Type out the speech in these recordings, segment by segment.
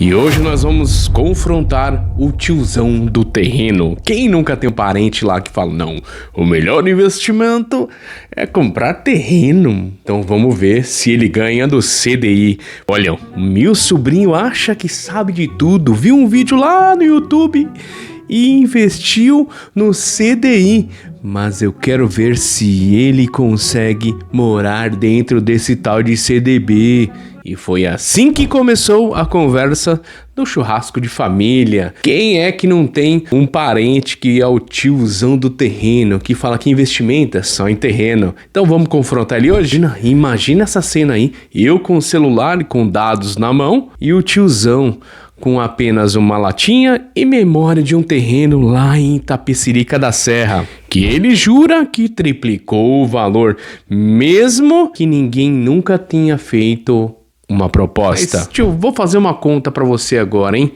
E hoje nós vamos confrontar o tiozão do terreno. Quem nunca tem um parente lá que fala, não, o melhor investimento é comprar terreno. Então vamos ver se ele ganha do CDI. Olha, o meu sobrinho acha que sabe de tudo. Viu um vídeo lá no YouTube e investiu no CDI. Mas eu quero ver se ele consegue morar dentro desse tal de CDB. E foi assim que começou a conversa do churrasco de família. Quem é que não tem um parente que é o tiozão do terreno, que fala que investimento é só em terreno? Então vamos confrontar ele hoje? Imagina essa cena aí, eu com o celular e com dados na mão e o tiozão com apenas uma latinha e memória de um terreno lá em Itapecerica da Serra, que ele jura que triplicou o valor, mesmo que ninguém nunca tenha feito uma proposta. Mas, tio, vou fazer uma conta pra você agora, hein?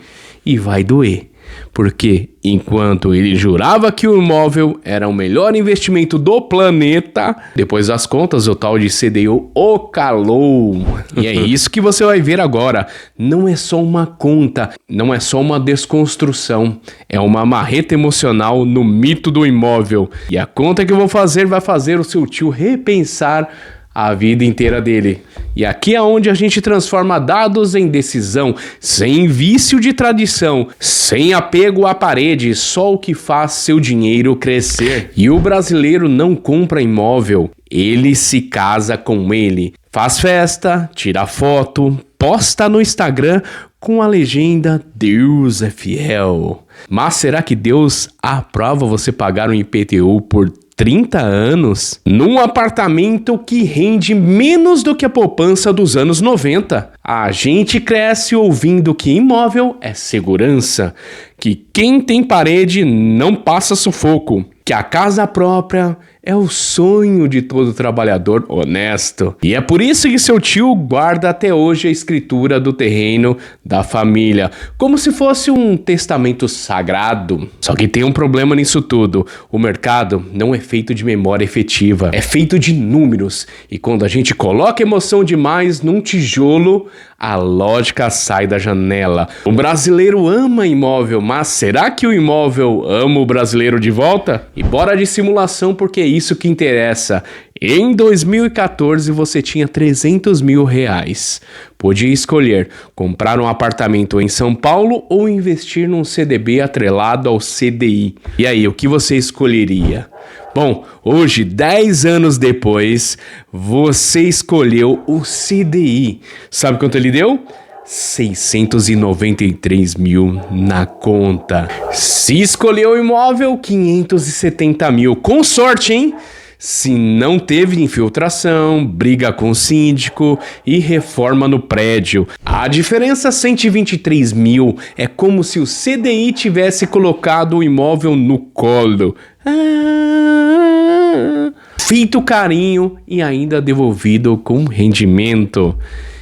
E vai doer. Porque enquanto ele jurava que o imóvel era o melhor investimento do planeta, depois das contas o tal de CDI o calou. E é isso que você vai ver agora. Não é só uma conta, não é só uma desconstrução, é uma marreta emocional no mito do imóvel. E a conta que eu vou fazer vai fazer o seu tio repensar a vida inteira dele. E aqui é onde a gente transforma dados em decisão, sem vício de tradição, sem apego à parede, só o que faz seu dinheiro crescer. E o brasileiro não compra imóvel, ele se casa com ele. Faz festa, tira foto, posta no Instagram com a legenda Deus é fiel. Mas será que Deus aprova você pagar um IPTU por 30 anos num apartamento que rende menos do que a poupança dos anos 90. A gente cresce ouvindo que imóvel é segurança, que quem tem parede não passa sufoco, que a casa própria é o sonho de todo trabalhador honesto. E é por isso que seu tio guarda até hoje a escritura do terreno da família, como se fosse um testamento sagrado. Só que tem um problema nisso tudo. O mercado não é feito de memória efetiva, é feito de números. E quando a gente coloca emoção demais num tijolo, a lógica sai da janela. O brasileiro ama imóvel, mas será que o imóvel ama o brasileiro de volta? E bora de simulação, porque é isso que interessa. Em 2014 você tinha 300 mil reais. Podia escolher comprar um apartamento em São Paulo ou investir num CDB atrelado ao CDI. E aí, o que você escolheria? Bom, hoje, 10 anos depois, você escolheu o CDI. Sabe quanto ele deu? 693 mil na conta. Se escolheu o imóvel, 570 mil. Com sorte, hein? Se não teve infiltração, briga com o síndico e reforma no prédio. A diferença, 123 mil, é como se o CDI tivesse colocado o imóvel no colo. Feito carinho e ainda devolvido com rendimento.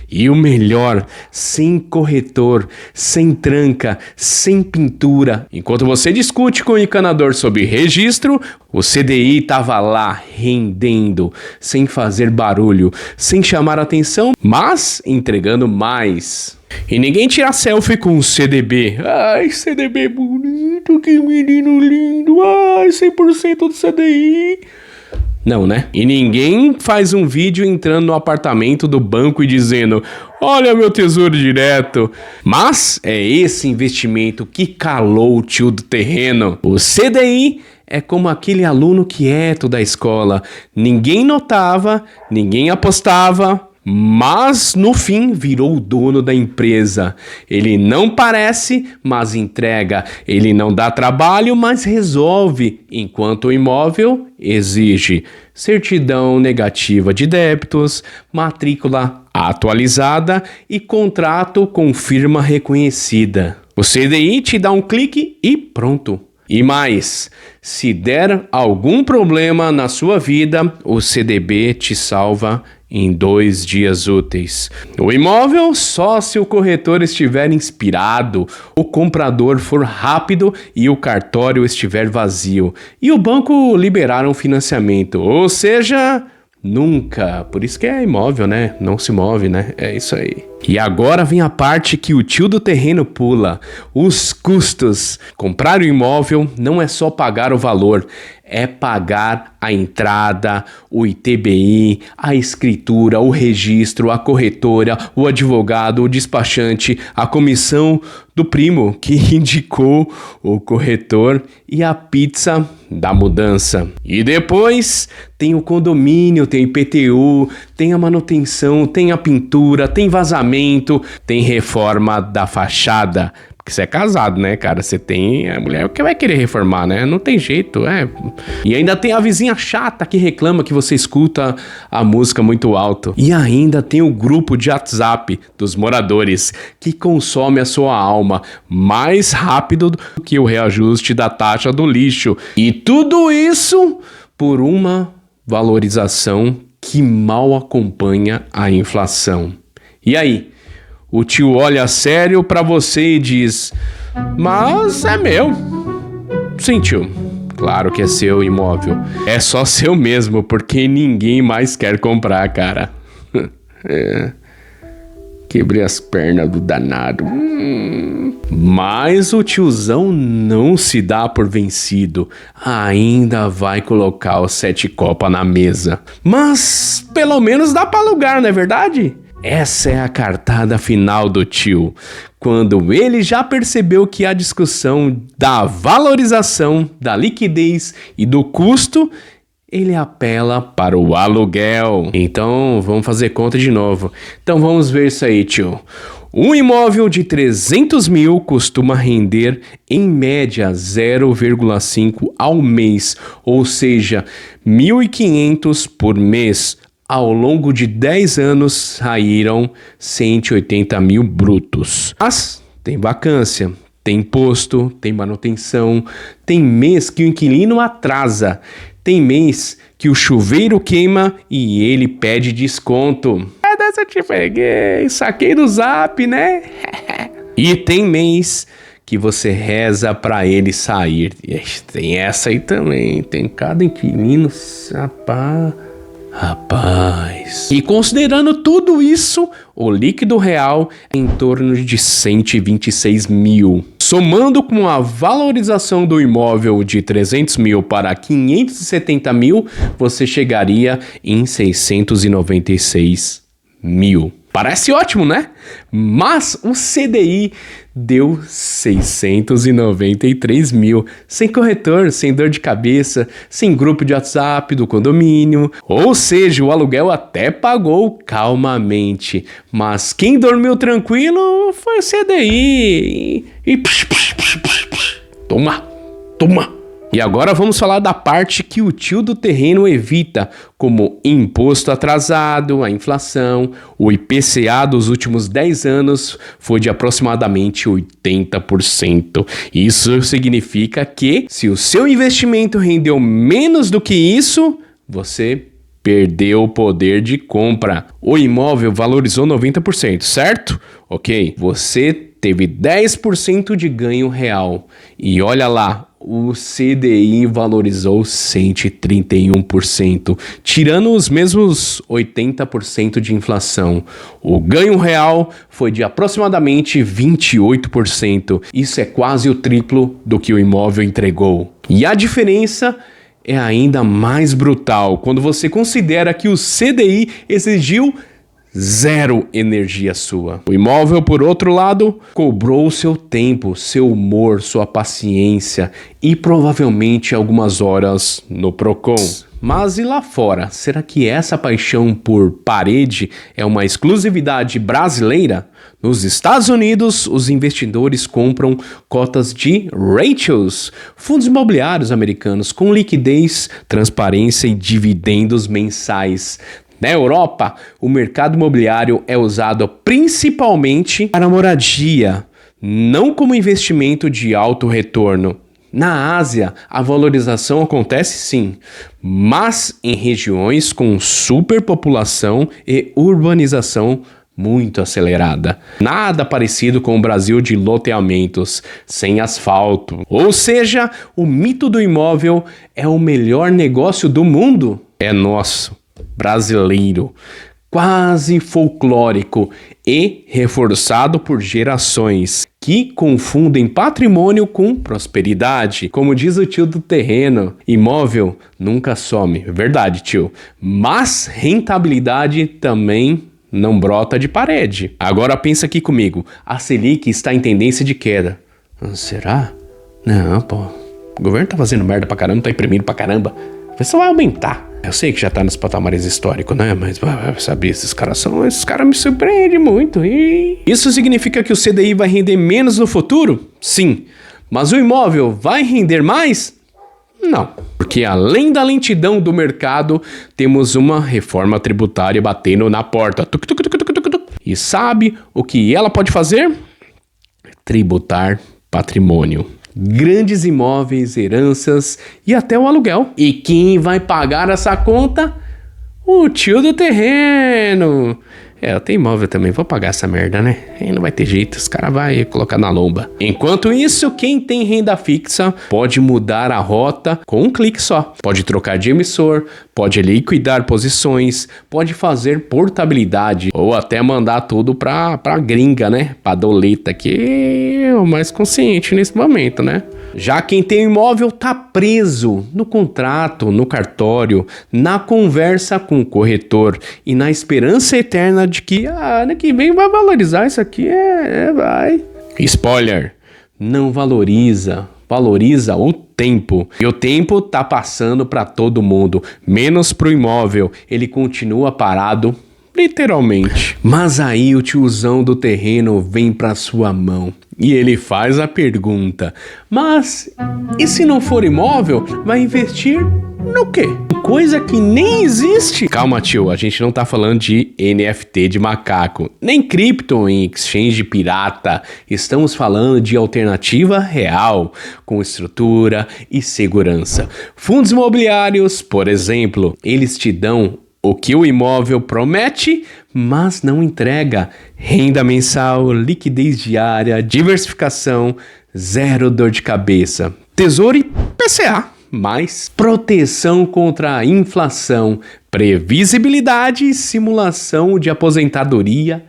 E o melhor, sem corretor, sem tranca, sem pintura. Enquanto você discute com o encanador sobre registro, o CDI estava lá rendendo, sem fazer barulho, sem chamar atenção, mas entregando mais. E ninguém tira selfie com o CDB. Ai, CDB bonito, que menino lindo. Ai, 100% do CDI. Não, né? E ninguém faz um vídeo entrando no apartamento do banco e dizendo, olha meu tesouro direto. Mas é esse investimento que calou o tio do terreno. O CDI é como aquele aluno quieto da escola. Ninguém notava, ninguém apostava, mas no fim virou o dono da empresa. Ele não parece, mas entrega. Ele não dá trabalho, mas resolve. Enquanto o imóvel exige certidão negativa de débitos, matrícula atualizada e contrato com firma reconhecida. O CDI te dá um clique e pronto. E mais, se der algum problema na sua vida, o CDB te salva em 2 dias úteis. O imóvel só se o corretor estiver inspirado, o comprador for rápido e o cartório estiver vazio. E o banco liberar um financiamento, ou seja, nunca. Por isso que é imóvel, né? Não se move, né? É isso aí. E agora vem a parte que o tio do terreno pula: os custos. Comprar o imóvel não é só pagar o valor, é pagar a entrada, o ITBI, a escritura, o registro, a corretora, o advogado, o despachante, a comissão do primo que indicou o corretor e a pizza da mudança. E depois tem o condomínio, tem o IPTU, tem a manutenção, tem a pintura, tem vazamento, tem reforma da fachada. Porque você é casado, né, cara? Você tem a mulher que vai querer reformar, né? Não tem jeito, E ainda tem a vizinha chata que reclama que você escuta a música muito alto. E ainda tem o grupo de WhatsApp dos moradores que consome a sua alma mais rápido do que o reajuste da taxa do lixo. E tudo isso por uma valorização que mal acompanha a inflação. E aí? O tio olha sério pra você e diz: mas é meu. Sim, tio. Claro que é seu imóvel. É só seu mesmo, porque ninguém mais quer comprar, cara. Quebrei as pernas do danado. Mas o tiozão não se dá por vencido. Ainda vai colocar o 7 copa na mesa. Mas pelo menos dá pra alugar, não é verdade? Essa é a cartada final do tio, quando ele já percebeu que a discussão da valorização, da liquidez e do custo, ele apela para o aluguel. Então, vamos fazer conta de novo. Então, vamos ver isso aí, tio. Um imóvel de 300 mil costuma render, em média, 0,5 ao mês, ou seja, 1.500 por mês. Ao longo de 10 anos, saíram 180 mil brutos. Mas tem vacância, tem imposto, tem manutenção, tem mês que o inquilino atrasa, tem mês que o chuveiro queima e ele pede desconto. É dessa eu te peguei, saquei do Zap, né? E tem mês que você reza pra ele sair. Tem essa aí também, tem cada inquilino, Rapaz. E considerando tudo isso, o líquido real é em torno de 126 mil. Somando com a valorização do imóvel de 300 mil para 570 mil, você chegaria em 696 mil. Parece ótimo, né? Mas o CDI deu 693 mil, sem corretor, sem dor de cabeça, sem grupo de WhatsApp do condomínio. Ou seja, o aluguel até pagou calmamente, mas quem dormiu tranquilo foi o CDI. Toma. E agora vamos falar da parte que o tio do terreno evita, como imposto atrasado, a inflação. O IPCA dos últimos 10 anos foi de aproximadamente 80%. Isso significa que, se o seu investimento rendeu menos do que isso, você perdeu o poder de compra. O imóvel valorizou 90%, certo? Ok, você teve 10% de ganho real. E olha lá, o CDI valorizou 131%, tirando os mesmos 80% de inflação. O ganho real foi de aproximadamente 28%. Isso é quase o triplo do que o imóvel entregou. E a diferença é ainda mais brutal quando você considera que o CDI exigiu zero energia sua. O imóvel, por outro lado, cobrou seu tempo, seu humor, sua paciência e provavelmente algumas horas no Procon. Mas e lá fora? Será que essa paixão por parede é uma exclusividade brasileira? Nos Estados Unidos, os investidores compram cotas de Ratios, fundos imobiliários americanos com liquidez, transparência e dividendos mensais. Na Europa, o mercado imobiliário é usado principalmente para moradia, não como investimento de alto retorno. Na Ásia, a valorização acontece sim, mas em regiões com superpopulação e urbanização muito acelerada. Nada parecido com o Brasil de loteamentos, sem asfalto. Ou seja, o mito do imóvel é o melhor negócio do mundo? É nosso. Brasileiro. quase folclórico e reforçado por gerações que confundem patrimônio com prosperidade. Como diz o tio do terreno, imóvel nunca some. Verdade, tio. Mas rentabilidade também não brota de parede. Agora pensa aqui comigo. A Selic está em tendência de queda. Será? Não, pô. O governo tá fazendo merda pra caramba, tá imprimindo pra caramba. Só vai aumentar. Eu sei que já tá nos patamares históricos, né? Mas, sabe, esses caras me surpreendem muito. E isso significa que o CDI vai render menos no futuro? Sim. Mas o imóvel vai render mais? Não. Porque além da lentidão do mercado, temos uma reforma tributária batendo na porta. E sabe o que ela pode fazer? Tributar patrimônio. Grandes imóveis, heranças e até o aluguel. E quem vai pagar essa conta? O tio do terreno. Eu tenho imóvel também, vou pagar essa merda, né? Aí não vai ter jeito, os caras vão colocar na lomba. Enquanto isso, quem tem renda fixa pode mudar a rota com um clique só. Pode trocar de emissor, pode liquidar posições, pode fazer portabilidade ou até mandar tudo pra gringa, né? Pra doleta, que é o mais consciente nesse momento, né? Já quem tem imóvel tá preso no contrato, no cartório, na conversa com o corretor e na esperança eterna de que ano que vem vai valorizar isso aqui, vai. Spoiler, não valoriza, valoriza o tempo. E o tempo tá passando para todo mundo, menos pro imóvel, ele continua parado. Literalmente. Mas aí o tiozão do terreno vem pra sua mão e ele faz a pergunta: mas e se não for imóvel, vai investir no quê? Coisa que nem existe. Calma, tio, a gente não tá falando de NFT de macaco, nem cripto em exchange pirata. Estamos falando de alternativa real, com estrutura e segurança. Fundos imobiliários, por exemplo, eles te dão o que o imóvel promete, mas não entrega: renda mensal, liquidez diária, diversificação, zero dor de cabeça. Tesouro e PCA, mais proteção contra a inflação, previsibilidade e simulação de aposentadoria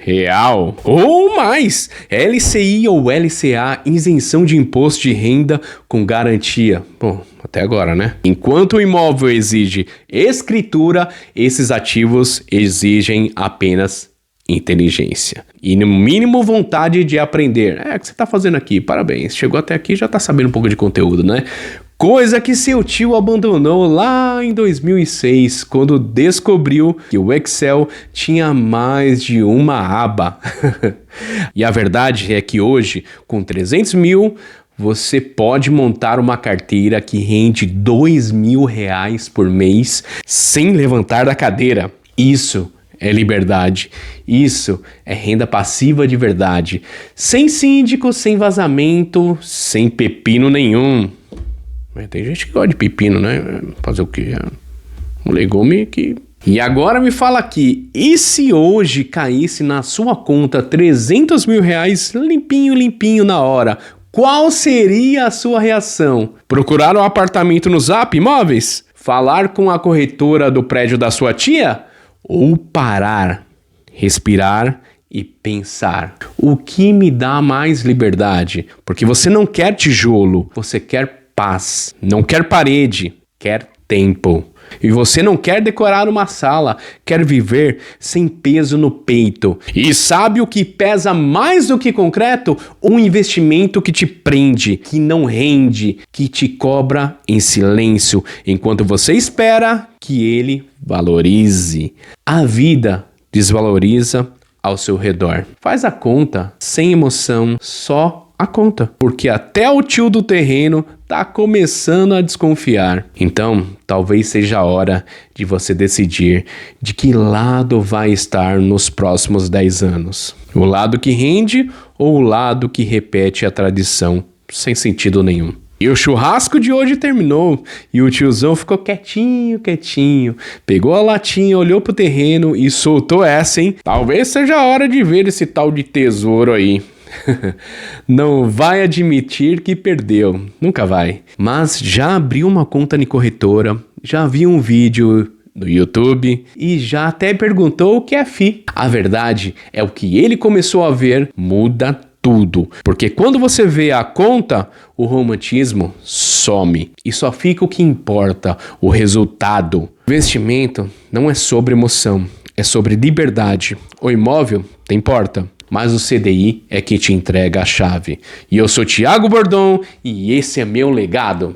real. Ou mais, LCI ou LCA, isenção de imposto de renda com garantia. Bom, até agora, né? Enquanto o imóvel exige escritura, esses ativos exigem apenas inteligência. E no mínimo vontade de aprender. O que você tá fazendo aqui? Parabéns. Chegou até aqui, já tá sabendo um pouco de conteúdo, né? Coisa que seu tio abandonou lá em 2006, quando descobriu que o Excel tinha mais de uma aba. E a verdade é que hoje, com 300 mil, você pode montar uma carteira que rende R$2.000 por mês sem levantar da cadeira. Isso é liberdade. Isso é renda passiva de verdade. Sem síndico, sem vazamento, sem pepino nenhum. Tem gente que gosta de pepino, né? Fazer o quê? Um legume que... E agora me fala aqui, e se hoje caísse na sua conta R$300 mil limpinho na hora, qual seria a sua reação? Procurar um apartamento no Zap Imóveis? Falar com a corretora do prédio da sua tia? Ou parar, respirar e pensar: o que me dá mais liberdade? Porque você não quer tijolo, você quer paz. Não quer parede, quer tempo. E você não quer decorar uma sala, quer viver sem peso no peito. E sabe o que pesa mais do que concreto? Um investimento que te prende, que não rende, que te cobra em silêncio, enquanto você espera que ele valorize. A vida desvaloriza ao seu redor. Faz a conta sem emoção, só a conta, porque até o tio do terreno tá começando a desconfiar. Então, talvez seja a hora de você decidir de que lado vai estar nos próximos 10 anos. O lado que rende ou o lado que repete a tradição sem sentido nenhum. E o churrasco de hoje terminou, e o tiozão ficou quietinho. Pegou a latinha, olhou pro terreno e soltou essa, hein? Talvez seja a hora de ver esse tal de tesouro aí. Não vai admitir que perdeu, nunca vai. Mas já abriu uma conta na corretora, já viu um vídeo no YouTube e já até perguntou o que é FI. A verdade é o que ele começou a ver muda tudo, porque quando você vê a conta, o romantismo some e só fica o que importa, o resultado. Investimento não é sobre emoção, é sobre liberdade. O imóvel tem porta, mas o CDI é que te entrega a chave. E eu sou Thiago Bordon e esse é meu legado.